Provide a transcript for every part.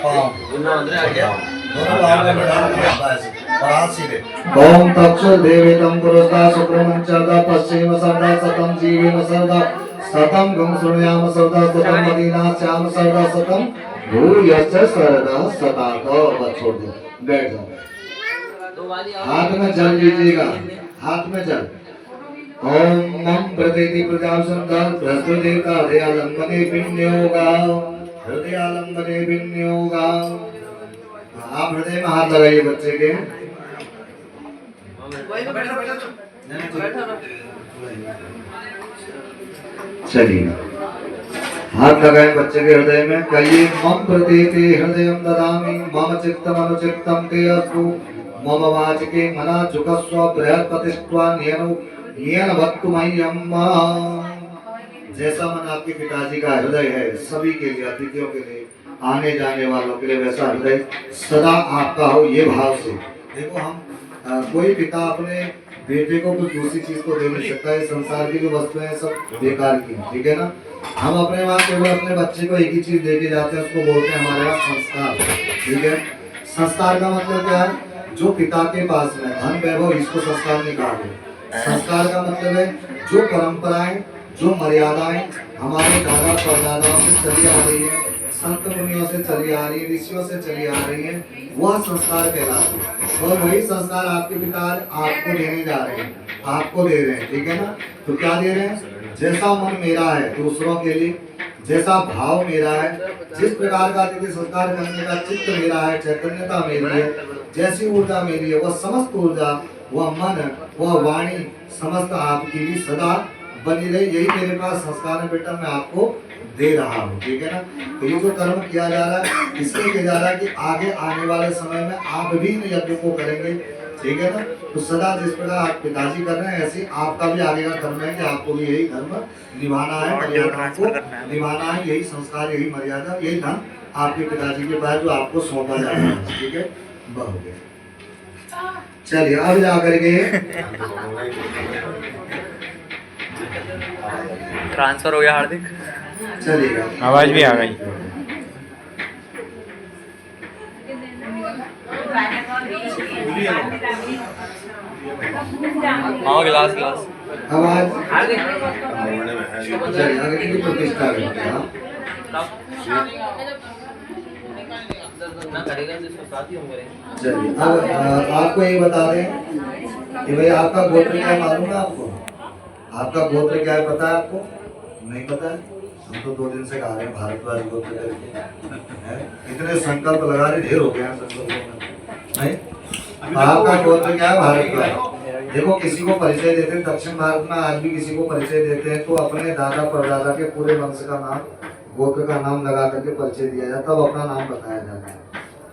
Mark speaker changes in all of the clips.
Speaker 1: ओम तत्सदेवेतं पुरस्ता सुक्रमं चर्दा पश्चिम सर्दा सतं जीवेम सर्दा सतं गं शृणुयाम सर्दा सतं मदीनास्याम सर्दा सतं भूयश्च सर्दा सता। तो बस छोड़ दो, बैठ जाओ। हाथ में जल लीजिएगा, हाथ में जल। ओम नम प्रतीति प्रजासंधा बृहस्पतिदेवता हृदयालंबने विन्योगा, हृदयालंबने विन्योगा। आप हृदय में हाथ लगाइए बच्चे के। चलिए हाथ लगाए बच्चे के हृदय में, कहिए मम प्रतीति हृदयं ददामि मम चित्तम अनुचित्तम ते अस्तु मम वाचके मना जुगस्व बृहस्पतिस्त्वा नियन भक्तु मह्यम। जैसा मन आपके पिताजी का हृदय है सभी के लिए, अतिथियों के लिए, आने जाने वालों के लिए, वैसा हृदय सदा आपका हो, ये भाव से। देखो हम कोई पिता अपने बेटे को कुछ दूसरी चीज को दे नहीं सकता है, संसार की जो वस्तुएं हैं सब बेकार की, ठीक है ना। हम अपने वहाँ केवल अपने बच्चे को एक ही चीज दे के जाते हैं, उसको बोलते हैं हमारे यहाँ संस्कार, ठीक है। संस्कार का मतलब क्या है? जो पिता के पास में धन वैभव, इसको संस्कार नहीं कहा। संस्कार का मतलब है जो परंपराएं, जो मर्यादाएं हमारे दादा परदादाओं से चली आ रही है, संत मुनियों से चली आ रही है, ऋषियों से चली आ रही है, वह संस्कार कहलाते हैं। और वही संस्कार आपके पिता आपको देने जा रहे हैं, आपको दे रहे हैं, ठीक है ना। तो क्या दे रहे हैं? जैसा मन मेरा है दूसरों के लिए, जैसा भाव मेरा है, जिस प्रकार का अतिथि संस्कार करने का चित्त मेरा है, चैतन्यता मेरी है, जैसी ऊर्जा मेरी है, वह समस्त ऊर्जा, वह मन, वह वाणी समस्त आपकी भी सदा बनी रही। यही मेरे पास संस्कार है बेटा, मैं आपको दे रहा हूँ, ठीक है ना। तो ये जो कर्म किया जा रहा है इसलिए किया जा रहा है कि आगे आने वाले समय में आप भी इन यज्ञ को करेंगे, ठीक है ना। तो सदा जिस प्रकार आप पिताजी कर रहे हैं ऐसे आपका भी आगे का धर्म है कि आपको भी यही धर्म निभाना है, मर्यादा को निभाना है, यही संस्कार, यही मर्यादा, यही धर्म आपके पिताजी के पास जो आपको सौंपा जा रहा है, ठीक है। बहुत चलिए अब जाकर के
Speaker 2: ट्रांसफर हो गया हार्दिक,
Speaker 1: चलिएगा
Speaker 2: आवाज भी आ गई। हाँ गिलास गिलास
Speaker 1: आवाज चलिए आगे की प्रतिष्ठा करते हैं। चलिए अब आपको ये बता दें कि भाई आपका गोत्र क्या मालूम है आपको? आपका गोत्र क्या है पता है आपको? नहीं पता है? हम तो 2 दिन से गा रहे हैं भारतवाज गोत्र करके, इतने संकल्प लगा रहे, ढेर हो गए हैं संकल्प नहीं। आपका गोत्र क्या है? भारतवाज। देखो किसी को परिचय देते हैं, दक्षिण भारत में आज भी किसी को परिचय देते हैं तो अपने दादा परदादा के पूरे वंश का नाम, गोत्र का नाम लगा करके परिचय दिया जाता है, तब अपना नाम बताया जाता है।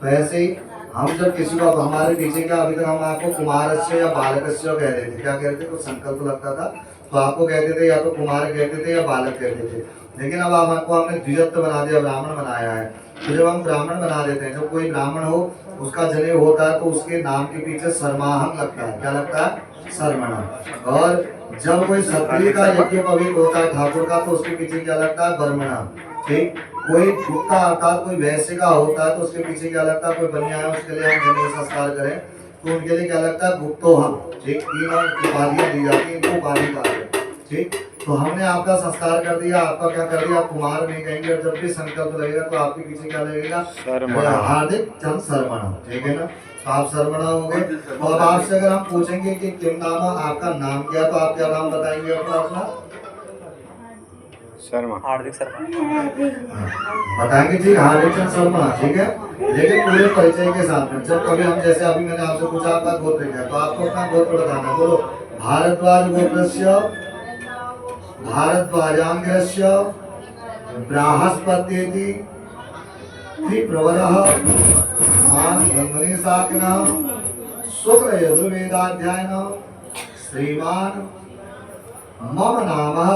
Speaker 1: तो ऐसे ही हम जब किसी को, हमारे पीछे क्या अभी तक हम आपको कुमारस्य या बालकस्य कह रहे थे, क्या कहते थे? तो संकल्प लगता था तो आपको कहते थे या तो कुमार कहते थे या बालक कहते थे। लेकिन अब आप हमको आपने द्विजत्व बना दिया, ब्राह्मण बनाया है। तो जब हम ब्राह्मण बना देते हैं, जब कोई ब्राह्मण हो उसका जनेऊ होता है तो उसके नाम के पीछे सरमाहम लगता है। क्या लगता है? सरमणा। और जब कोई क्षत्रिय का यज्ञोपवीत होता है ठाकुर का तो उसके पीछे क्या लगता है? बर्मणा। ठीक। कोई गुप्ता अर्थात कोई वैश्य का होता है तो उसके पीछे क्या लगता है? कोई बनिया है उसके लिए हम जनेऊ संस्कार करें तो उनके लिए क्या लगता है? गुप्तोहम। ठीक। 3 उपाधियां दी जाती है, इनको उपाधि कहा है। ठीक। तो हमने आपका संस्कार कर दिया, आपका क्या कर दिया? कुमार नहीं कहेंगे। और जब भी संकल्प लगेगा तो आपके पीछे क्या लगेगा? हार्दिक चंद शर्मणा। ठीक है ना। तो आप शर्मणा हो गए। तो अब आपसे अगर हम पूछेंगे कि किम नाम, आपका नाम क्या, तो आप क्या नाम बताएंगे अपना?
Speaker 2: शर्मा, हार्दिक शर्मा
Speaker 1: बताएंगे जी, हार्दिक चंद शर्मा। ठीक है। लेकिन पूरे परिचय के साथ में जब कभी हम, जैसे अभी मैंने आपसे पूछा आपका गोत्र क्या है तो आपको अपना गोत्र बताना। बोलो। भारद्वाज गोत्रस्य भारद्वाजांग्रस्य बृहस्पत्येति त्रिप्रवरः मान गंगने साकना शुक्ल यजुर्वेदाध्यायन श्रीमान मम नामः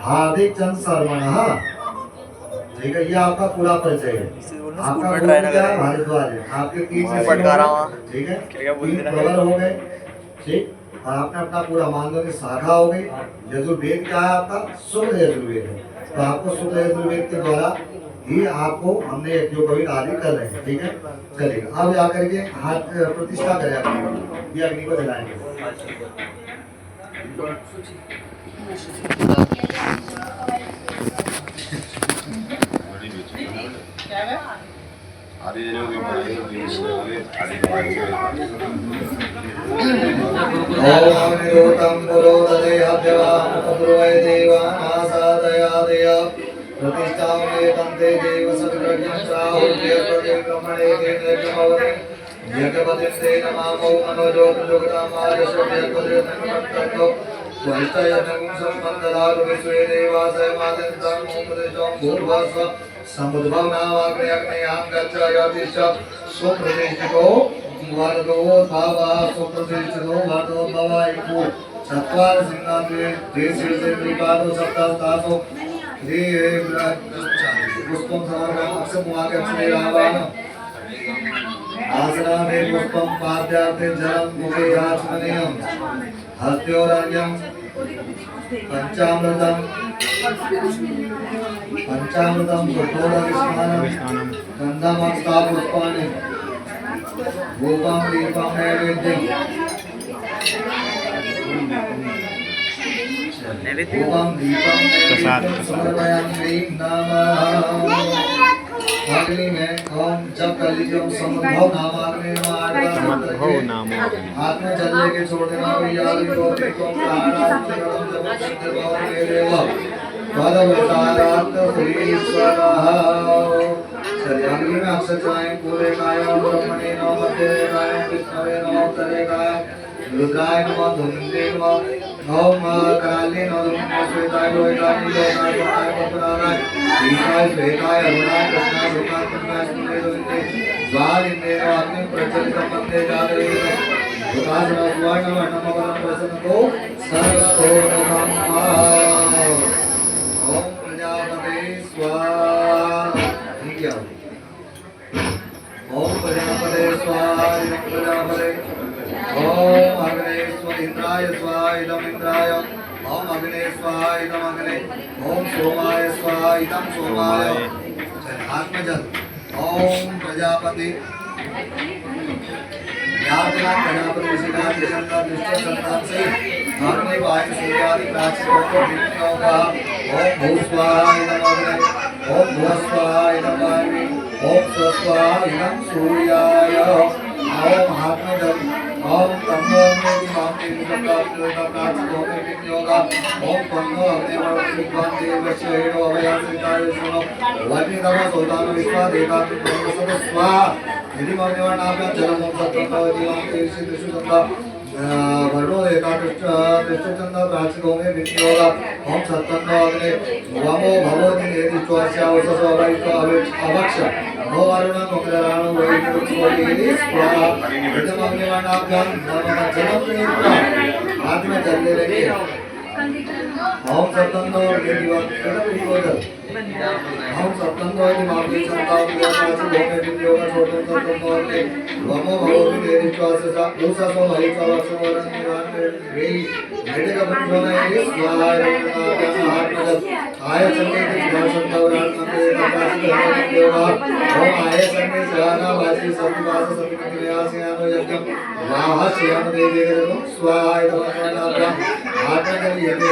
Speaker 1: हार्दिक चंद शर्मणः। ठीक है। ये आपका पूरा परिचय है। आपका गोत्र क्या है? भारद्वाज है। आपके 3 ठीक है, 3 प्रवर हो गए। ठीक। और आपने अपना पूरा मान लो कि शाखा हो गई। यजुर्वेद क्या है आपका? शुक्ल यजुर्वेद है। तो आपको शुक्ल यजुर्वेद के द्वारा ही आपको हमने जो कभी आदि कर रहे हैं, ठीक है, चलेगा। अब जाकर के हाथ प्रतिष्ठा करें अपनी, ये अग्नि को जलाएंगे।
Speaker 3: आदि जने की बनाई हुई इसलिए आदि बनाई
Speaker 1: ओम निरोधं पुरोदते अभ्यवाम पुरोय देवानासादयादय प्रतिष्ठां मे तन्ते देव सद्रज्ञं प्राहुर्य प्रतिक्रमणे तेनैकमवति यज्ञपतिं ते नमामो मनोज्योतिर्योगतामायशोभ्यकुलेनमन्तको वरिष्ठयज्ञं सम्बन्धदातु विश्वे देवासय मादन्तं ओमृजं भूर्भस्व समुद्भवनावाग्नेयां गच्छायातिश्च स्वप्रतिष्ठितो वरदो भावा स्वप्रतिष्ठितो वरदो भवायिको चत्वार सिंहासने देशीर्षे द्विपादो सप्तास्तासो पुष्पं समर्पयामि अक्षमुवाक्यक्षमे रावाण आसनाने पुष्पं पाद्यार्थे जलं मुखे आचमनीयम् हस्त्योरन्यं पंचामृतं शुद्धोदकस्नानं गन्धमस्ता पुष्पाणि गोपं दीपं नैवेद्यं गोपं दीपं नैवेद्यं समर्पयामि ह्रीं नमः अग्नि में ओम जब कलियुग समुद्भव नामाग्नि नाम हाथ में जल लेके छोड़ देना कोई याद को प्राणायाम अग्नि में अक्षर चलाएं पूरे कायम ब्रह्मणे नमो मध्य कायम विष्णवे नमो उत्तरे कायम रुद्राय नमः धूम्रे नमः ओम काले नमः श्वेताय लोहिताय नीलाय सोनाय पद्मनाराय ईशाय श्वेताय अरुणाय कृष्णाय सुखाय कृष्णाय सुंदरे दुर्गे ज्वालिने अग्नि प्रज्वलितं वन्दे जातवे प्रकाश सुवर्ण वर्णम वरं प्रसन्नो सर्वतो नमः ओम प्रजापते स्वाहा ओम प्रजापते स्वाहा प्रजापते ओम अग्ने इंद्राय स्वाहा इदम इंद्राय ओम अग्ने स्वाहा इदम अग्ने ओम सोमाय स्वाहा इदम सोमाय हाथ में जल ओम प्रजापति यातना प्रजापति शिखा चंद्र दृष्टि संतान से अग्नि वायु सूर्यादि प्राचीनों को विष्णु का ओम भू स्वाहा इदम अग्ने ओम भू स्वाहा इदम वायु ओम स्वस्वाहा इदम सूर्याय ओम हाथ में जल ओम तन्नो अग्नि मामि विष्णुका प्राचीनों में विष्णु का ओम तन्नो अग्नि वर्षि देवस्य हेनो अभयासिताय सुनो वन्य नमः सोदान विश्वा देवता ब्रह्म स्वाहा यदि मग्निवर्णाभ्यां जलम् ओम सत्वतो दिवां तेजसि त्रिशुतंता वर्णो दृष्टचंदा प्राचीनों में विष्णु का ओम सत्वतो अग्नि वामो भवोदि नेदिष्टोस्या उससो अवैतो अवक्ष नो वरुण मुग्धराणो वैदिको सोयेदि स्वाहा यदि मग्निवर्णाभ्यां जलम् नेत्वा हाथ में जल ले लेंगे ओम सत्वतो अग्नि दिवां हम सत्तंगो मामले संताव के भोगे विद्यो का छोटे सत्तंगो के वमो भवोदि देविश्वास सा उसा सो भई चावक्ष वरन निवान रे मेरे का बंधन है स्वाहा रत्ना हाथ में आय संगे के दर्शन दौरान के प्रकाश के देवा ओम आय संगे जाना वासी सत्वास सत्य निवास यानो यज्ञ वाह श्याम देवी स्वाहा इदम हाथ में यज्ञ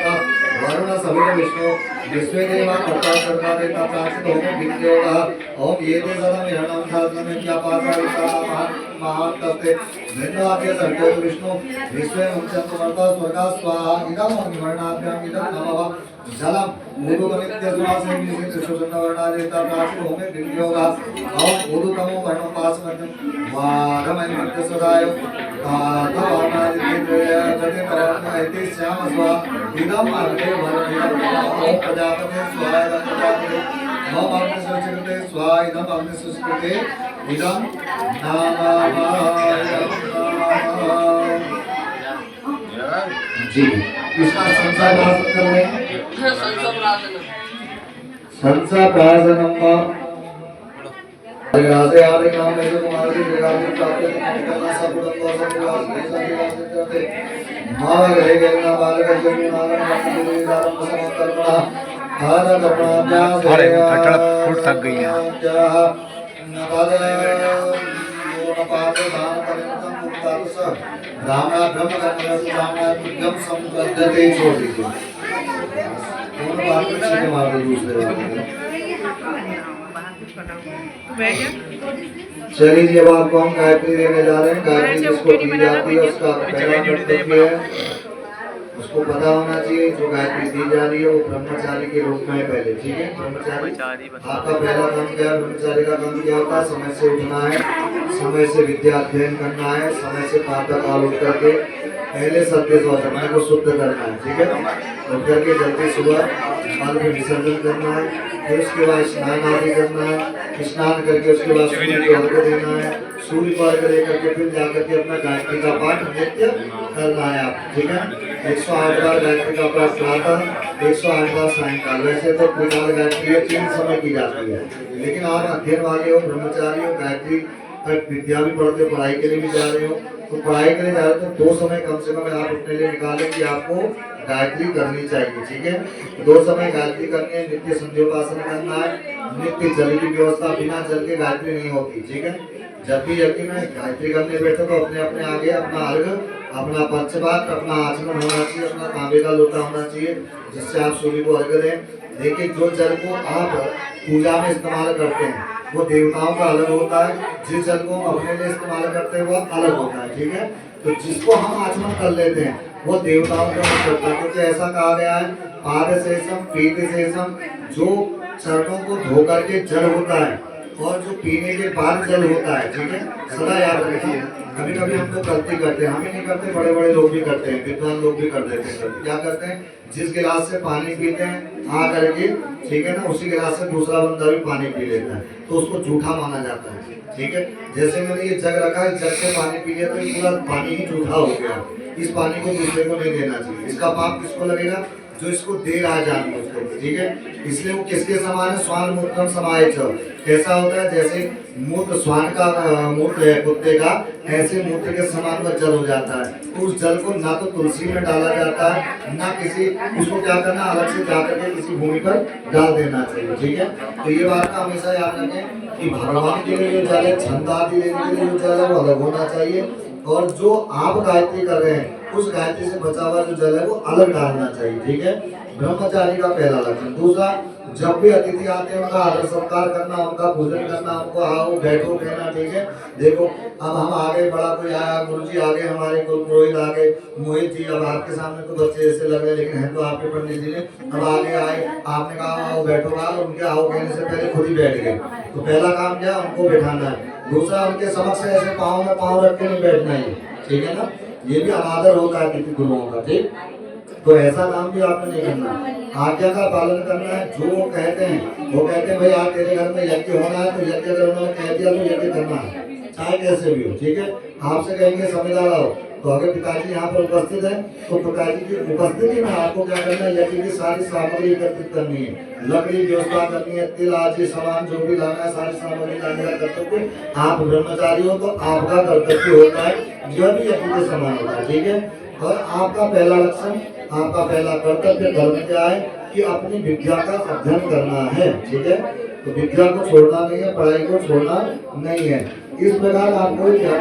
Speaker 1: का वरुण सविता विष्णु विश्वदेवा कर्ता सर्वा देवता प्राचित होम विद्योगा ओम ये ते सदा मेहनम साधन में क्या पासा विशाला महान तत्ते धन्यवाद्य सर्वो विष्णु विश्व मुख्यम समर्था स्वर्गा स्वाहा इदम अग्निवर्णाभ्याम इदम नमः जलम उदुकनित्य सुवासे विशेष सुसंग वर्णा देवता प्राचित होम विद्योगा ओम उदुकमो वर्णम पास मध्यम वाघमय मध्य सदाय तातवानादित्य जते परम ऐति श्याम स्वा इदम अग्ने वर्णियम प्रजापते स्वाहा इदम प्रजापते ओम अग्नि सुचिते स्वाहा इदम अग्नि सुचिते इदम जी इसका संसार भाषण कर रहे हैं संसार भाषण राजे आदि नाम में जो कुमार की विराज प्राप्त करना सब कुटुंब सब विलास नहीं सब विलास करते मां रहे गंगा बालक जन्म नारायण मंदिर आरंभ समाप्त
Speaker 4: अरे फुट थक गई है।
Speaker 1: छोड़ दीजिए दोनों बात में छींटे मार दो दूसरे वाले। चलिए जी अब आपको हम गायत्री देने जा रहे हैं। गायत्री जिसको दी जाती है उसका पहला कर्तव्य है, उसको पता होना चाहिए जो गायत्री दी जा रही है वो ब्रह्मचारी के रूप में है पहले। ठीक है, ब्रह्मचारी आपका पहला काम क्या है? ब्रह्मचारी का काम क्या होता है? समय से उठना है, समय से विद्या अध्ययन करना है, समय से प्रातः काल उठ करके पहले सत्य स्वचन को शुद्ध करना है। ठीक है, उठ करके जल्दी सुबह मल में विसर्जन करना है, फिर उसके बाद स्नान आदि करना है, स्नान करके उसके बाद सूर्य को अर्घ्य देना है, सूर्य को अर्घ्य दे करके फिर जाकर के अपना गायत्री का पाठ नित्य करना है आप। ठीक है, 108 बार गायत्री का पाठ प्रातः, 108 बार सायंकाल। वैसे तो त्रिकाल गायत्री 3 समय की जाती है, लेकिन आप अध्ययन वाले हो, ब्रह्मचारी हो, गायत्री विद्या भी पढ़ते हो, पढ़ाई के लिए भी जा रहे हो, तो पढ़ाई के लिए जा रहे हो तो 2 समय कम से कम आप अपने लिए निकालें कि आपको गायत्री करनी चाहिए। ठीक है, 2 समय गायत्री करनी है, नित्य संध्योपासन करना है, नित्य जल की व्यवस्था, बिना जल के गायत्री नहीं होती। ठीक है, जब भी यज्ञ में गायत्री करने बैठो तो अपने अपने आगे अपना अर्घ, अपना पंचपात्र, अपना आचमन होना चाहिए, अपना तांबे का लोटा होना चाहिए जिससे आप सूर्य को अर्घ दें। देखिए जो जल को आप पूजा में इस्तेमाल करते हैं वो देवताओं का अलग होता है, जिस जल को हम अपने लिए इस्तेमाल करते हैं वो अलग होता है। ठीक है, तो जिसको हम आचमन कर लेते हैं वो देवताओं का नहीं करता, क्योंकि ऐसा कहा गया है पाद शेषम पीत शेषम, जो चरणों को धो करके जल होता है और जो पीने के बाद जल होता है। ठीक है, सदा याद रखिए। कभी कभी हम लोग गलती करते हैं, हम ही नहीं करते, बड़े बड़े लोग भी करते हैं, विद्वान लोग भी कर देते हैं। क्या करते हैं, जिस गिलास से पानी पीते हैं आ करके, ठीक है ना, उसी गिलास से दूसरा बंदा भी पानी पी लेता है, तो उसको झूठा माना जाता है। ठीक है, जैसे मैंने ये जग रखा है, जग से पानी पी लिया तो ये पूरा पानी ही झूठा हो गया, इस पानी को दूसरे को नहीं देना चाहिए। इसका पाप किसको लगेगा? जो इसको दे रहा है जानबूझ कर। ठीक है, इसलिए वो किसके समान है? स्वान मूत्रम समाये च। कैसा होता है? जैसे मूत्र स्वान का मूत्र है कुत्ते का, ऐसे मूत्र के समान वह जल हो जाता है। तो उस जल को ना तो तुलसी में डाला जाता है, ना किसी, उसको क्या करना, अलग से जाकर के किसी भूमि पर डाल देना चाहिए। ठीक है, तो ये बात का हमेशा याद रखें कि भगवान के लिए जो जल है, छंद आदि देने के लिए जो जल है वो अलग होना चाहिए, और जो आप गायत्री कर रहे हैं उस गायत्री से बचा हुआ जो जल है वो अलग डालना चाहिए। ठीक है, ब्रह्मचारी का पहला लक्षण। दूसरा, जब भी अतिथि आते हैं उनका आदर सत्कार करना, उनका पूजन करना, उनको आओ बैठो कहना। ठीक है, देखो अब हम आगे, बड़ा कोई आया, गुरु जी आगे, हमारे कुल पुरोहित आगे, मोहित जी, अब आपके सामने तो बच्चे ऐसे लग रहे हैं लेकिन है तो आपके पंडित जी ने, अब आगे आए, आपने कहा आओ बैठो, और उनके आओ कहने से पहले खुद ही बैठ गए, तो पहला काम क्या, उनको बैठाना है। दूसरा, उनके समक्ष ऐसे पाँव में पाँव रख के नहीं बैठना है। ठीक है ना, ये भी अनादर होता है किसी गुरुओं का। ठीक, तो ऐसा काम भी आपने नहीं करना, आज्ञा का पालन करना है। जो वो कहते हैं, वो कहते हैं भाई आज तेरे घर में यज्ञ होना है तो यज्ञ अगर उन्होंने कह दिया तो यज्ञ करना है, चाहे कैसे भी हो। ठीक है, आपसे कहेंगे समझदार आओ, तो अगर पिताजी यहाँ पर उपस्थित है तो पिताजी की उपस्थिति में आपको क्या करना है, यज्ञ की सारी सामग्री एकत्रित करनी है, लकड़ी व्यवस्था करनी है, तिल आदि सामान जो भी लाना है सारी सामग्री लाने का कर्तव्य। आप ब्रह्मचारी हो तो आपका कर्तव्य होता है, यह भी यज्ञ के समान होता है। ठीक है, और आपका पहला लक्षण, आपका पहला कर्तव्य धर्म क्या है कि अपनी विद्या का अध्ययन करना है। ठीक है, तो विद्या को छोड़ना नहीं है, पढ़ाई को छोड़ना नहीं है। इस प्रकार आपको ध्यान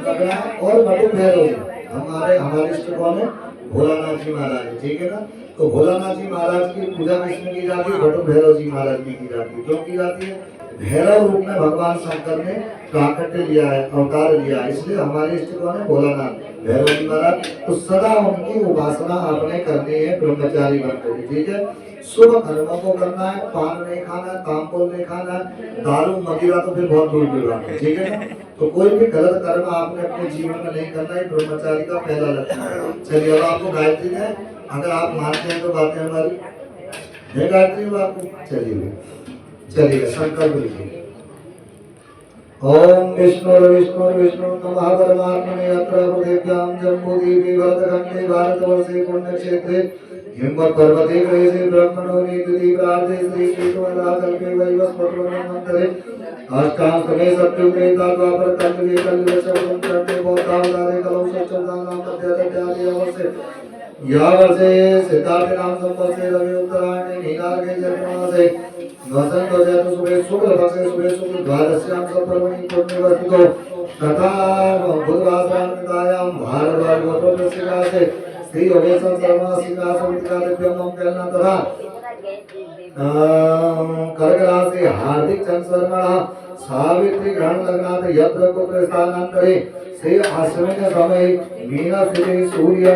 Speaker 1: रखना है। और बटु भैरव हमारे इष्ट कौन है? भोलानाथ जी महाराज। ठीक है ना, तो भोलानाथ जी महाराज की पूजा किसमें की जाती है? बटु भैरव जी महाराज में की जाती है। क्यों की जाती है? भैरव रूप में भगवान शंकर ने प्राकट्य लिया है, अवतार लिया है, इसलिए हमारे इष्ट कौन है? भोलानाथ भैरव जी महाराज। तो सदा उनकी उपासना आपने करनी है ब्रह्मचारी बनकर। ठीक है, शुभ कर्मों को करना है, पान नहीं खाना, तांबूल नहीं खाना, दारू मदिरा तो फिर बहुत दूर की बात है। ठीक है, तो कोई भी गलत कर्म आपने अपने जीवन में नहीं करना है, ब्रह्मचारी का पहला लक्षण है। चलिए अब आपको गायत्री है, अगर आप मानते हैं तो बातें हमारी है गायत्री आपको। चलिए संकल्प लीजिए। ओम विष्णु विष्णु विष्णु नमः परमात्मने अत्र हृदयां जम्बूद्वीपे भरतखंडे भारतवर्षे पुण्यक्षेत्रे हिमवत् पर्वते क्लेशे ब्रह्मणो निधि प्रार्थे श्री कृष्णकल्पे वैवस्वतमन्वन्तरे अष्टांशमे सत्युगे द्वापर कल्पे कल्पे शब्दं चरणे बोधावतारे कलौ सच्चदानां मध्यदत्यादि अवश्य या वर्षे सिद्धार्थ नाम संवत्सरे रवि उत्तरायणे मीनागे जन्ममासे वसंत ऋतु शुभे शुक्ल पक्षे शुभे शुक्ल द्वादश्याम सप्तमी पुण्यवतिको तथा बुधवासरान्वितायां भारद्वाज गोत्रोदस्यकासे श्री योगेश्वर शर्मा सिंहासनविकादिभ्यं कलना तथा कर्क राशि हार्दिक चंद्र शर्मा सावित्री ग्रहण लग्नात् यत्र कुत्र स्थानांतरे श्री अश्विन समय मीन स्थिति सूर्य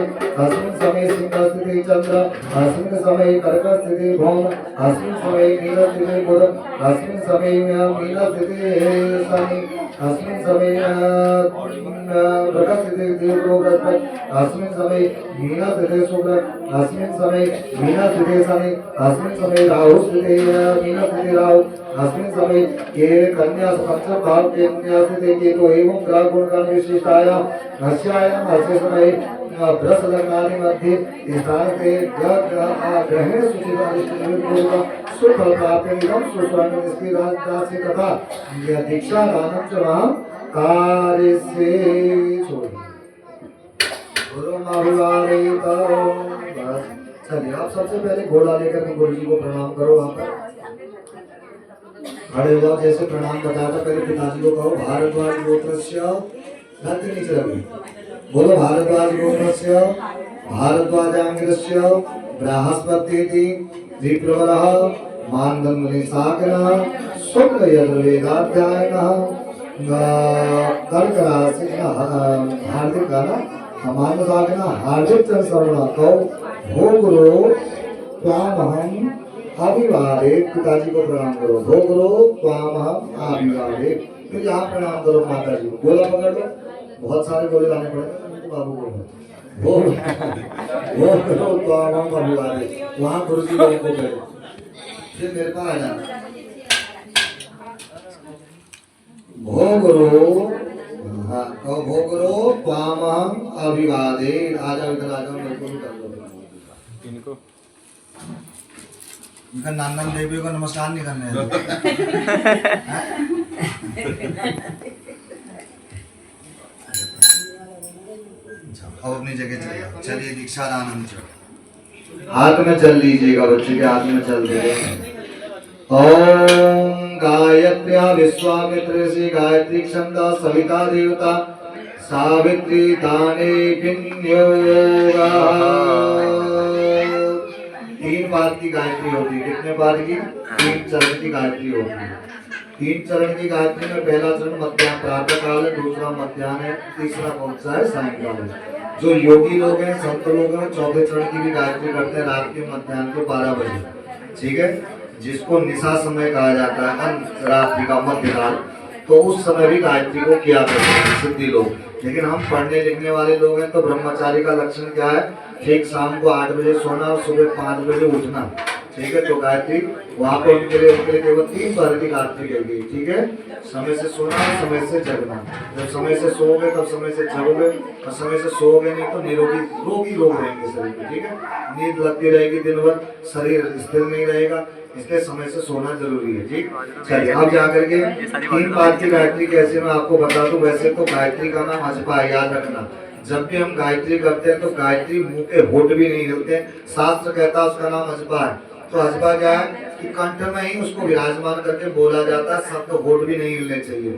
Speaker 1: अस्मिन् समय सिंह स्थिति चंद्र अस्मिन् समय कर्क स्थिति भौम अस्मिन् समय मीन स्थिति बुध अस्मिन् समय मीन स्थिति शनि अस्मिन् समय वृष स्थिति देवगुरु बृहस्पति अस्मिन् समय मीन स्थिति शुक्र अस्मिन् समय मीन स्थिति शनि अस्मिन् समय राहु स्थिति मीन स्थिति राहु अस्मिन् समय के कन्या पंचम भाव के कन्या स्थिति केतु एवं ग्रह गुण का विशिष्टायां अस्यायां अस्य समय बृहस्पति लग्नादि मध्ये स्थान से ग्रहण सूची का सुख प्राप्ति निगम सुस्वर्ण इसकी राजदासी तथा दीक्षा दानम च वहाँ कार्य से छोड़ी गुरु महाविवाहित बस चलिए आप सबसे पहले घोड़ा लेकर के गुरु जी को प्रणाम करो वहाँ पर खड़े हो जाओ जैसे प्रणाम बताया था पहले पिताजी को कहो भारद्वाज गोत्रस्य धरती नीचे रखो बोलो भारद्वाज गोत्रस्य भारद्वाजांगिरस्य बृहस्पतिति विप्रवरः मानदंडनि साकनः शुक्ल यजुर्वेदाध्यायनः कर्क राशि हार्दिक गाना मान साकनः हार्दिक चरण कहो भो गुरु त्वामहं अभिवादे पिताजी को प्रणाम करो भो गुरु त्वामहं अभिवादे फिर यहाँ प्रणाम करो माता जी को गोला पकड़ लो बहुत सारे गोले लाने पड़ेंगे बाबू को भो गुरु त्वामहं अभिवादे वहाँ गुरु जी को करो फिर मेरे पास आ जाना भो गुरु हाँ तो भो गुरु त्वामहं अभिवादे आ जाओ इधर आ जाओ मेरे को भी कर लो
Speaker 2: इनको
Speaker 1: इनका नाम देवी को नमस्कार नहीं करने अब अपनी जगह चले जाओ चलिए दीक्षा दान हाथ में चल लीजिएगा बच्चे के हाथ में चल दे ओम गायत्र्या विश्वामित्र से गायत्री छंदा सविता देवता सावित्री दाने विनियोगा 3 बार की गायत्री होती है कितने बार की 3 चरण की गायत्री होती है 3 चरण की गायत्री में पहला चरण मध्याह्न प्रातः काल है दूसरा मध्याह्न है तीसरा कौन सा है सायंकाल है जो योगी लोग हैं संत लोग हैं चौथे चरण की भी गायत्री करते हैं रात के मध्याह्न के 12 बजे ठीक है जिसको निशा समय कहा जाता है रात्रि का मध्य काल तो उस समय भी गायत्री को किया करते हैं सिद्धि लोग लेकिन हम पढ़ने लिखने वाले लोग हैं तो ब्रह्मचारी का लक्षण क्या है ठीक शाम को 8 बजे सोना और सुबह 5 बजे उठना ठीक है तो गायत्री वहाँ पे उनके लिए केवल 3 बार की गायत्री कर गई ठीक है समय से सोना और समय से जगना जब समय से सोओगे तब समय से जगोगे और समय से सोओगे नहीं तो रोगी लोग रहेंगे शरीर में ठीक है नींद लगती रहेगी दिन भर शरीर स्थिर नहीं रहेगा इसलिए समय से सोना जरूरी है ठीक चलिए अब जाकर के 3 बार की गायत्री कैसे मैं आपको बता दूं वैसे तो गायत्री का नाम अजपा याद रखना जब भी हम गायत्री करते हैं तो गायत्री मुंह के होठ भी नहीं हिलते शास्त्र कहता है उसका नाम अजपा है तो अजपा क्या है कि कंठ में ही उसको विराजमान करके बोला जाता है शब्द होठ भी नहीं हिलने चाहिए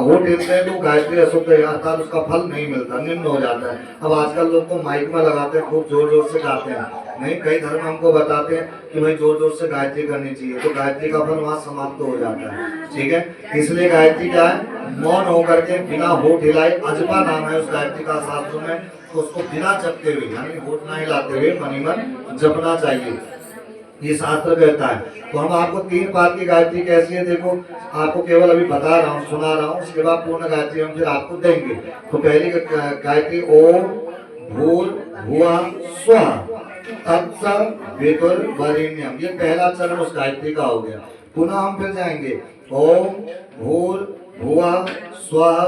Speaker 1: होठ हिलते हैं तो गायत्री अशुद्ध है अर्थात उसका फल नहीं मिलता निम्न हो जाता है अब आजकल लोग तो माइक में लगाते हैं खूब जोर जोर से गाते हैं नहीं कई धर्म हमको बताते हैं कि भाई जोर जोर से गायत्री करनी चाहिए तो गायत्री का फल वहाँ समाप्त हो जाता है ठीक है इसलिए गायत्री क्या है मौन होकर के बिना होठ हिलाए अजपा नाम है उस गायत्री का शास्त्र में तो उसको बिना जपते हुए यानी होठ ना हिलाते हुए मन ही मन जपना चाहिए ये शास्त्र कहता है तो हम आपको 3 बार की गायत्री कैसी है देखो आपको केवल अभी बता रहा हूँ सुना रहा हूँ उसके बाद पूर्ण गायत्री हम फिर आपको देंगे तो पहली गायत्री ओम भूर भुआ स्वः तत्सवितुर्वरेण्यम ये पहला चरण उस गायत्री का हो गया पुनः हम फिर जाएंगे ओम भूर भुआ स्वः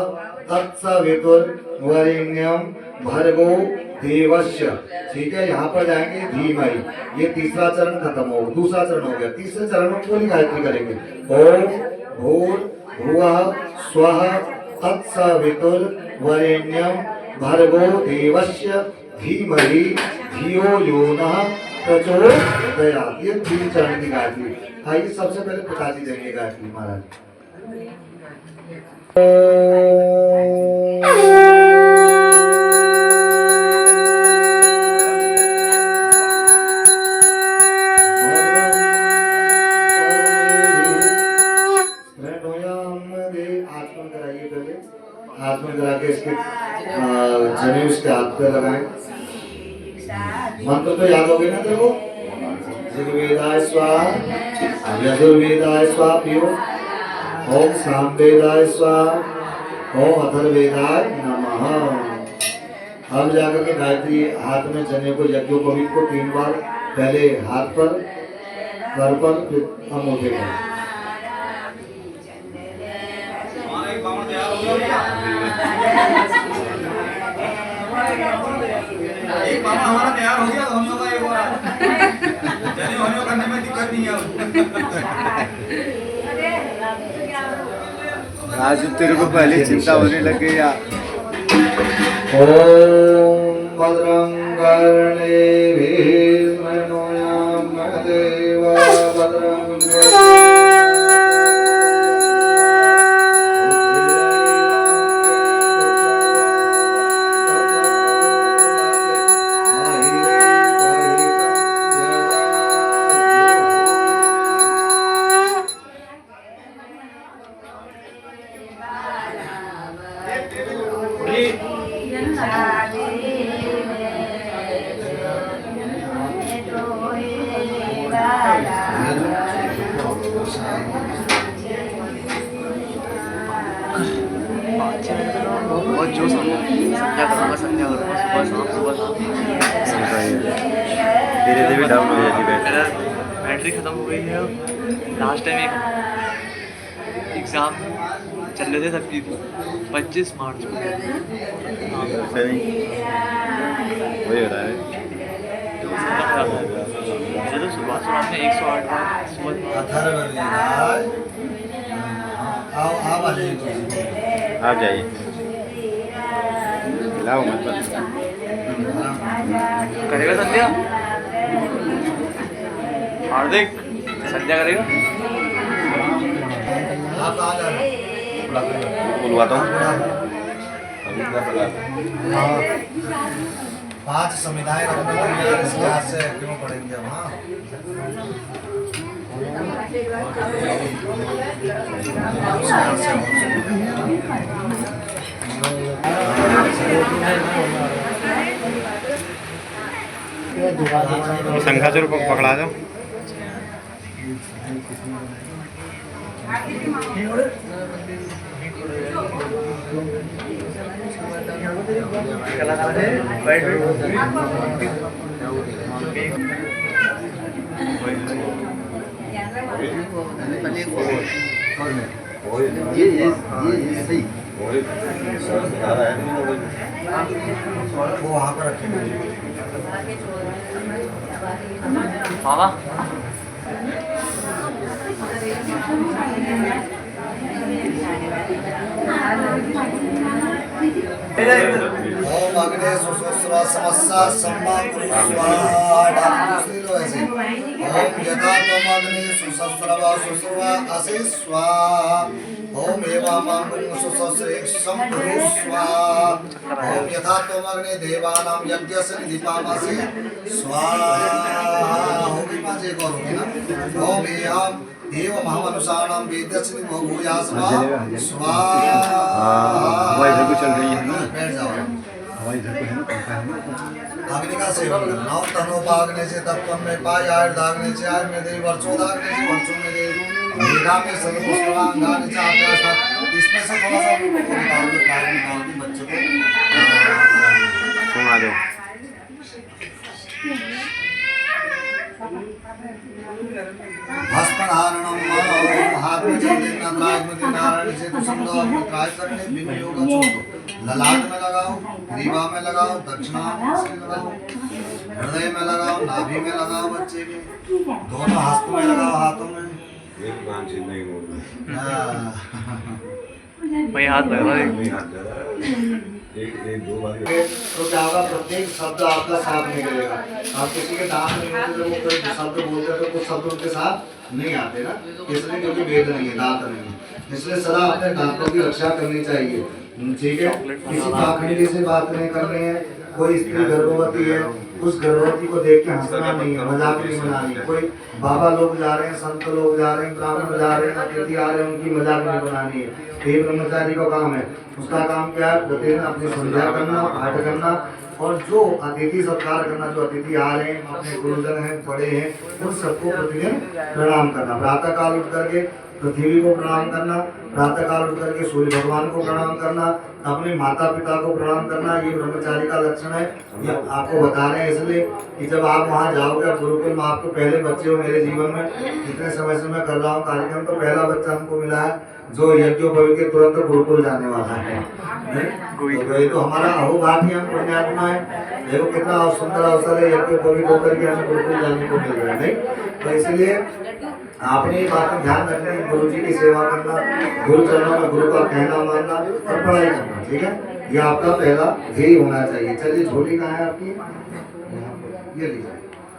Speaker 1: तत्सवितुर्वरेण्यम भर्गो देवस्य ठीक है यहाँ पर जाएंगे धीमहि ये तीसरा चरण खत्म हो दूसरा चरण हो गया तीसरे चरण में पूरी गायत्री करेंगे ओम भूर भुवः स्वः तत्सवितुर्वरेण्यम भर्गो देवस्य धीमहि धियो यो नः प्रचोदयात्। ये 3 चरण की गायत्री। आइए सबसे पहले पिताजी देंगे गायत्री महाराज। आसमान करा के इसके जमीन उसके हाथ पे लगाएं। मंत्र तो याद हो गया ना तेरे को? ऋग्वेदाय स्वाहा, यजुर्वेदाय स्वाहा पियो, ओम सामवेदाय स्वाहा, ओम अथर्ववेदाय नमः। अब जाकर के गायत्री हाथ में चने को यज्ञोपवीत को 3 बार, पहले हाथ पर, कर पर, फिर अंगूठे पर।
Speaker 5: एक मामा हमारा तैयार हो गया तो हम लोग का एक और चने होने करने में दिक्कत नहीं है।
Speaker 4: राजू तेरे को पहले चिंता होने लगे या
Speaker 1: ओम भद्रं कर्णेभिः शृणुयाम देवा भद्रं
Speaker 2: बहुत जोश हो गया। संध्या करूँगा, संध्या करूँगा, सुबह शाम।
Speaker 4: धीरे धीरे डाउन हो जाती बैटरी।
Speaker 2: बैटरी ख़त्म हो गई है। लास्ट टाइम एक एग्ज़ाम चल रहे थे तब की 25 मार्च को।
Speaker 4: ऐसा नहीं वही हो रहा है।
Speaker 2: मुझे तो सुबह में 108 बार सुबह।
Speaker 4: आप जाइए, खिलाओ मत बस।
Speaker 2: करेगा संध्या? हार्दिक संध्या करेगा?
Speaker 3: बुलवाता हूँ अभी क्या पता।
Speaker 1: 5 संविधाएं रखने के लिए इसके हाथ से क्यों पड़ेंगे अब? हाँ
Speaker 4: शंखाचूर पकड़ा दो।
Speaker 1: ये सही वो वहाँ पर रखेंगे।
Speaker 2: मामा
Speaker 1: ओम अग्ने सुसुस्वा समस्सा सम्मा गुरु स्वाहा। दूसरी लो ऐसे। ओम यथा तम अग्ने सुसस्रवा सुसुस्वा असि स्वाहा। ओम एवामां गुरु सुसस्रे सम गुरु स्वाहा। ओम यथा तम अग्ने देवानां यज्ञस्य निधिपामसि स्वाहा। होगी मां जी को होगी ना। ओम एवं एवं महामनुषाणां वेद्यस्य भूयास्मा स्वाहा।
Speaker 4: हवाई इधर को चल रही है ना।
Speaker 1: बैठ जाओ।
Speaker 4: हवाई इधर को है ना, पंखा है ना।
Speaker 1: अग्नि का सेवन करना। और तनोपाग्नि से तत्वन में पाय आयुर्दाग्नि से आयुर् में देव वर्षोदाग्नि से वर्षों में देव मेघा में सर्वपुष्पांगानि च आप्यासा। इसमें से थोड़ा सा निकाल दो, पानी निकाल दो बच्चे को
Speaker 4: सुना दो।
Speaker 1: हस्तधारणम हाथ में जल देना। त्रायस्मृति नारायण से तो संदो त्राय करने बिन योग छोड़ो। ललाट में लगाओ, ग्रीवा में लगाओ, दक्षिणा से लगाओ, हृदय में लगाओ, नाभि में लगाओ, बच्चे के दोनों हस्त में लगाओ, हाथों में।
Speaker 3: एक कान से नहीं बोल
Speaker 2: भाई हाथ लगा
Speaker 3: हाथ एक दो बार
Speaker 1: तो क्या होगा, प्रत्येक शब्द आपका साफ निकलेगा। आप किसी के दांत नहीं होते जब वो कोई शब्द बोलते हैं तो कुछ शब्द उनके साथ नहीं आते ना, इसलिए क्योंकि वेद नहीं है, दांत नहीं है। इसलिए सदा अपने दांतों की रक्षा करनी चाहिए, ठीक है। किसी पाखंडी से बात नहीं करनी है। कोई स्त्री गर्भवती है, उस गर्भवती को देख के हंसना नहीं है, मजाक नहीं बनानी है। कोई बाबा लोग जा रहे हैं, संत लोग जा रहे हैं, ब्राह्मण जा रहे हैं, अतिथि आ रहे हैं, उनकी मजाक नहीं बनानी है। ये ब्रह्मचारी का काम है। उसका काम क्या है, प्रतिदिन अपनी संध्या करना, पाठ करना, और जो अतिथि सत्कार करना। जो अतिथि आ रहे हैं, अपने गुरुजन हैं, बड़े हैं, उन सबको प्रतिदिन प्रणाम करना। प्रातः काल उठ करके पृथ्वी को प्रणाम करना, प्रातः काल उठ करके सूर्य भगवान को प्रणाम करना, अपने माता पिता को प्रणाम करना। ये ब्रह्मचारी का लक्षण है। ये आपको बता रहे हैं इसलिए कि जब आप वहाँ जाओगे गुरुकुल में, आप तो पहले बच्चे हो मेरे जीवन में। इतने समय से मैं कर रहा हूँ कार्यक्रम, तो पहला बच्चा हमको मिला है जो यज्ञोपवीत के तुरंत गुरुकुल जाने वाला है। तो ये तो हमारा अहोभाग्य, हम पुण्यात्मा है। देखो कितना सुंदर अवसर है, यज्ञोपवीत होकर के हमें गुरुकुल जाने को मिल रहा है। नहीं तो इसलिए आपने ये बातें ध्यान रखना है, गुरु जी की सेवा करना, गुरु चरणों में गुरु का कहना मानना और पढ़ाई करना, ठीक है। ये आपका पहला ध्येय होना चाहिए। चलिए, झोली कहाँ है आपकी? ये लीजिए।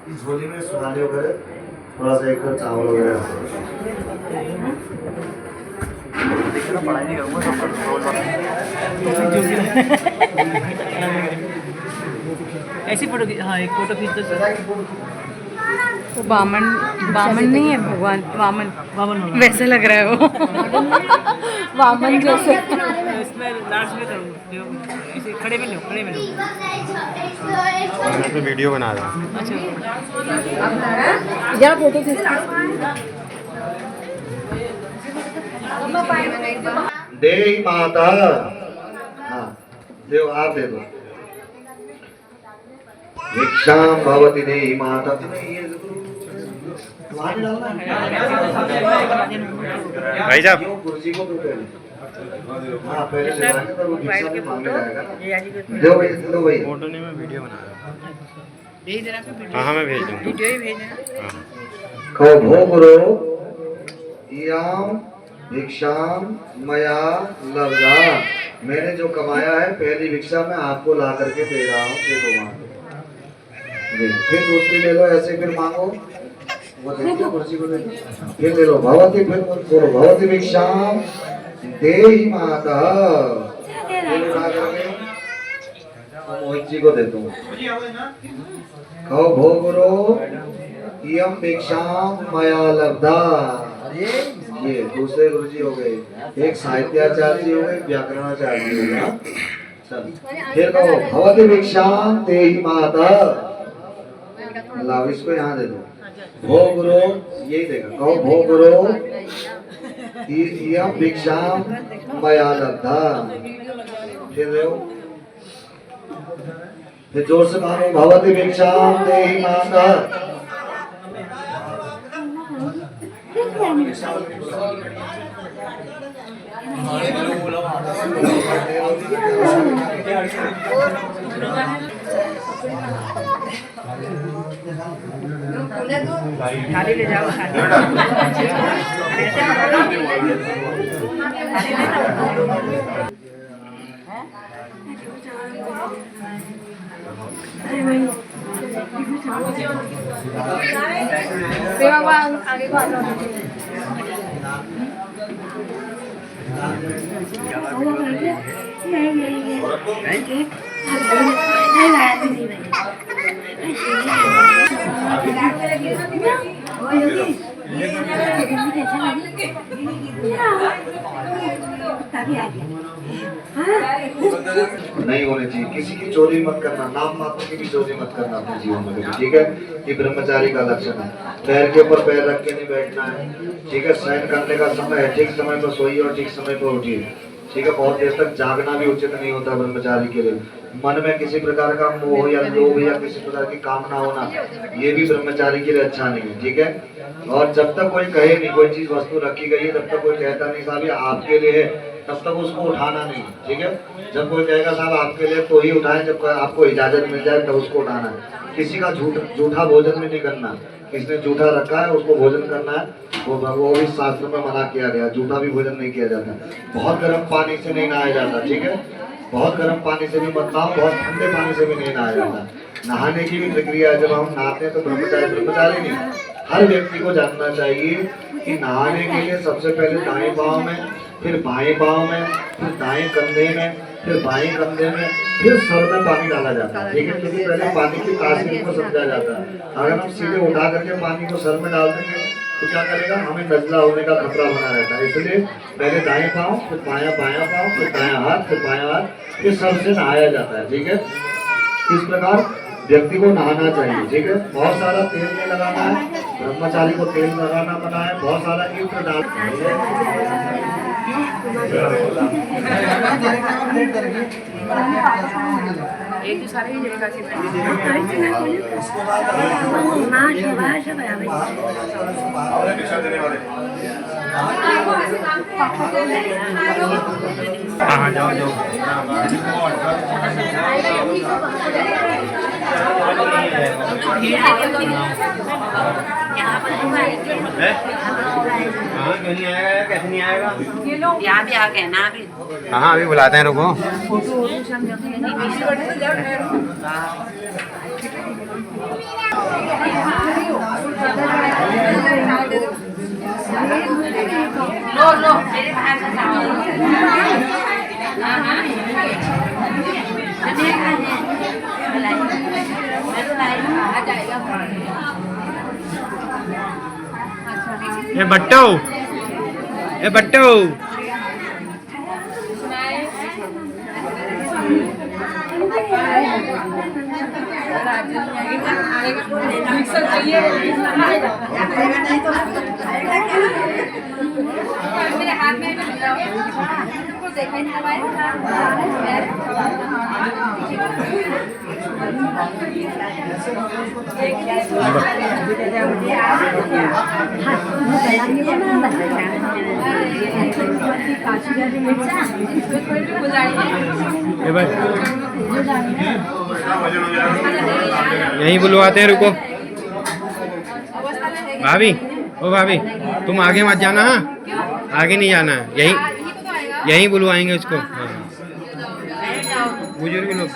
Speaker 1: इस झोली में सुनाले वगैरह, थोड़ा सा एक चावल वगैरह।
Speaker 2: पढ़ाई नहीं करूँगा ऐसी फोटो। हाँ, एक फोटो खींच दो।
Speaker 6: वो बामन नहीं है, भगवान वामन वैसे लग रहा है वो वामन जैसे।
Speaker 2: इसमें लास्ट में करूँगा, इसे खड़े में लो, खड़े में लो।
Speaker 4: मैं तो वीडियो बना रहा हूँ।
Speaker 6: या फोटो खींच।
Speaker 1: देहि माता, हाँ देव, आप दे दो। भिक्षाम भवति देहि माता।
Speaker 4: भाई साहब,
Speaker 1: गुरुजी को हाँ पहले ले जाएंगे, तो वो भिक्षा भी मांगने जाएगा। दो भाई, दो भाई।
Speaker 4: फोटो नहीं, मैं वीडियो बना रहा हूँ। हाँ मैं भेज दूँगा।
Speaker 1: कहो भो गुरु इयाम भिक्षाम मया लब्धा। मैंने जो कमाया है पहली भिक्षा मैं आपको ला करके दे रहा हूँ, देखो वहाँ फिर दूसरी ले लो, ऐसे फिर मांगो, वो देखो कुर्सी को देखो, फिर ले लो भवती, फिर बोलो भवती भिक्षाम देहि माता। फिर उठा करके मोहित जी को दे दो। कहो भो गुरु इयम भिक्षाम मया लब्धा। ये दूसरे गुरु जी हो गए, एक साहित्याचार्य जी हो गए, व्याकरणाचार्य जी हो गए। चल फिर कहो भवती भिक्षाम देहि माता। लाओ इसको यहाँ दे दो। भो गुरु, यही देगा, कहो भो गुरु इयम भिक्षाम मया लब्धा। फिर देखो, फिर जोर से मानो भवती भिक्षाम देहि माता।
Speaker 6: थाली ले जाओ, आगे को
Speaker 1: नहीं होने चाहिए। किसी की चोरी मत करना, नाम मात्र की भी चोरी मत करना अपने जीवन में कभी, ठीक है। ये ब्रह्मचारी का लक्षण है। पैर के ऊपर पैर रख के नहीं बैठना है, ठीक है। शयन करने का समय है, ठीक समय पर सोइए और ठीक समय पर उठिए, ठीक है। बहुत देर तक जागना भी उचित नहीं होता ब्रह्मचारी के लिए। मन में किसी प्रकार का मोह या लोभ या किसी प्रकार की कामना होना, ये भी ब्रह्मचारी के लिए अच्छा नहीं है, ठीक है। और जब तक कोई कहे नहीं, कोई चीज वस्तु रखी गई है, तब तक कोई कहता नहीं साहब ये आपके लिए है, तब तक उसको उठाना नहीं, ठीक है। जब कोई कहेगा साहब आपके लिए तो ही उठाएं, जब आपको इजाजत मिल जाए तब उसको उठाना है। किसी का झूठा भोजन भी नहीं करना। किसने झूठा रखा है उसको भोजन करना है, वो भी शास्त्र में मना किया गया। झूठा भी भोजन नहीं किया जाता। बहुत गर्म पानी से नहीं नहाया जाता, ठीक है। बहुत गर्म पानी से भी मत नहाओ, बहुत ठंडे पानी से भी नहीं नहाया जाता। नहाने की भी प्रक्रिया जब हम नहाते हैं तो ब्रह्मचारी नहीं, हर व्यक्ति को जानना चाहिए कि नहाने के लिए सबसे पहले दाएं पाँव में, फिर बाएं पाँव में, फिर दाएं कंधे में, फिर बाएं कंधे में, फिर सर में पानी डाला जाता है। ठीक है, क्योंकि पहले पानी की तासीर को समझा जाता है। अगर हम सीधे उठा करके पानी को सर में डाल देंगे तो क्या करेगा, हमें नजला होने का खतरा बना रहता है। इसलिए पहले दाएं पाँव, फिर बायां पाँव, फिर दायां हाथ, फिर बायां हाथ, फिर सर से नहाया जाता है। ठीक है, इस प्रकार व्यक्ति को नहाना चाहिए। ठीक है, बहुत सारा तेल नहीं लगाना है, ब्रह्मचारी को तेल लगाना मना है, बहुत सारा इत्र डाल
Speaker 4: हाँ जाओ जाओ। हाँ क्यों नहीं आएगा यार, कैसे नहीं आएगा?
Speaker 6: यहाँ भी आ गए ना अभी।
Speaker 4: हाँ अभी बुलाते हैं, रुको।
Speaker 6: लो लो मेरे भाई का
Speaker 4: ये बट्टो, ये बट्टो।
Speaker 6: मेरे हाथ में भी
Speaker 4: यहीं बुलवाते हैं, रुको। भाभी, ओ भाभी, तुम आगे मत जाना। हाँ आगे नहीं जाना है, यहीं बुलवाएंगे उसको। बुजुर्ग लोग,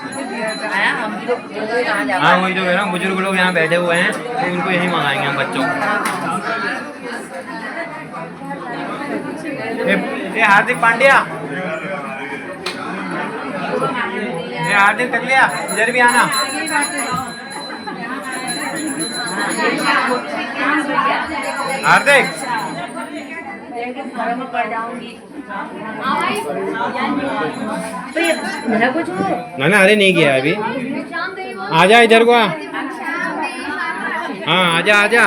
Speaker 4: हाँ वही जो है ना, बुजुर्ग लोग यहाँ बैठे हुए हैं तो उनको यहीं मंगाएंगे हम बच्चों को। हार्दिक पांड्या, हार्दिक टकलिया, इधर भी आना। हार्दिक ना, अरे नहीं किया अभी। आजा इधर को, हाँ आजा आजा।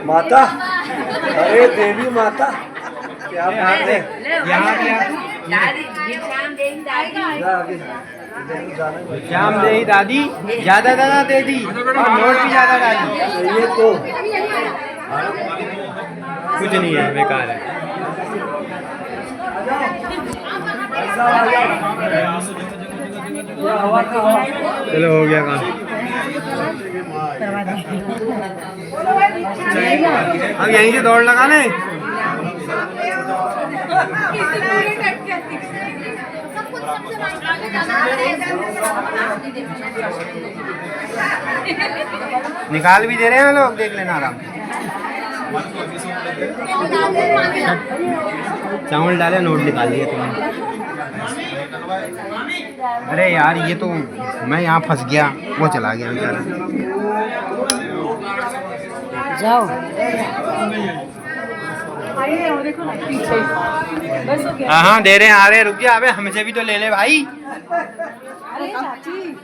Speaker 7: माता, अरे देवी माता, क्या बात है।
Speaker 4: श्याम दे दादी, ज्यादा दादा दे दी और नोट भी ज्यादा डाली।
Speaker 7: ये तो
Speaker 4: कुछ नहीं है, बेकार है। चलो हो गया काम। अब यहीं से दौड़ लगा ले। निकाल भी दे रहे हैं लोग, देख लेना आराम। चावल डाले, नोट निकाल लिए तुमने। अरे यार ये तो मैं यहाँ फंस गया, वो चला गया बेचारा।
Speaker 6: जाओ
Speaker 4: हाँ हाँ दे रहे हैं, आ रहे हैं, रुक जा। अबे हमसे भी तो ले ले भाई।
Speaker 6: अरे चाची